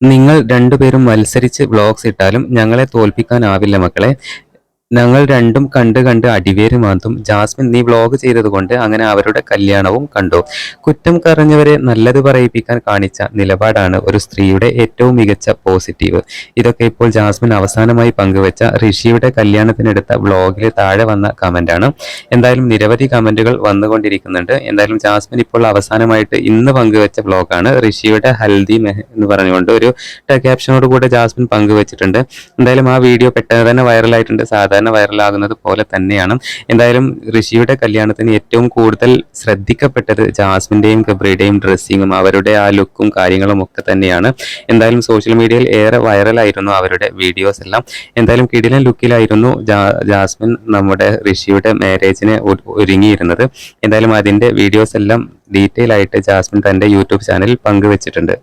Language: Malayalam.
നിങ്ങൾ രണ്ടുപേരും മത്സരിച്ച് വ്ലോഗ്സ് ഇട്ടാലും ഞങ്ങളെ തോൽപ്പിക്കാനാവില്ല മക്കളെ. ഞങ്ങൾ രണ്ടും കണ്ട് കണ്ട് അടിവേര് മാന്തും. ജാസ്മിൻ നീ വ്ലോഗ് ചെയ്തതുകൊണ്ട് അങ്ങനെ അവരുടെ കല്യാണവും കണ്ടു. കുറ്റം കറഞ്ഞവരെ നല്ലത് പറയിപ്പിക്കാൻ കാണിച്ച നിലപാടാണ് ഒരു സ്ത്രീയുടെ ഏറ്റവും മികച്ച പോസിറ്റീവ്. ഇതൊക്കെ ഇപ്പോൾ ജാസ്മിൻ അവസാനമായി പങ്കുവെച്ച ഋഷിയുടെ കല്യാണത്തിനെടുത്ത വ്ലോഗിൽ താഴെ വന്ന കമന്റാണ്. എന്തായാലും നിരവധി കമന്റുകൾ വന്നുകൊണ്ടിരിക്കുന്നുണ്ട്. എന്തായാലും ജാസ്മിൻ ഇപ്പോൾ അവസാനമായിട്ട് ഇന്ന് പങ്കുവെച്ച വ്ലോഗാണ്. ഋഷിയുടെ ഹൽദി മെഹ് എന്ന് പറഞ്ഞുകൊണ്ട് ഒരു ക്യാപ്ഷനോട് കൂടെ ജാസ്മിൻ പങ്കുവെച്ചിട്ടുണ്ട്. എന്തായാലും ആ വീഡിയോ പെട്ടെന്ന് തന്നെ വൈറലായിട്ടുണ്ട്. സാധാരണ വൈറലാകുന്നത് പോലെ തന്നെയാണ്. എന്തായാലും ഋഷിയുടെ കല്യാണത്തിന് ഏറ്റവും കൂടുതൽ ശ്രദ്ധിക്കപ്പെട്ടത് ജാസ്മിന്റെയും ഗബ്രിയുടെയും ഡ്രസ്സിങ്ങും അവരുടെ ആ ലുക്കും കാര്യങ്ങളും ഒക്കെ തന്നെയാണ്. എന്തായാലും സോഷ്യൽ മീഡിയയിൽ ഏറെ വൈറലായിരുന്നു അവരുടെ വീഡിയോസ് എല്ലാം. എന്തായാലും കിടിലൻ ലുക്കിലായിരുന്നു ജാസ്മിൻ നമ്മുടെ ഋഷിയുടെ മാരേജിന് ഒരുങ്ങിയിരുന്നത്. എന്തായാലും അതിന്റെ വീഡിയോസ് എല്ലാം ഡീറ്റെയിൽ ആയിട്ട് ജാസ്മിൻ തന്റെ യൂട്യൂബ് ചാനലിൽ പങ്കുവെച്ചിട്ടുണ്ട്.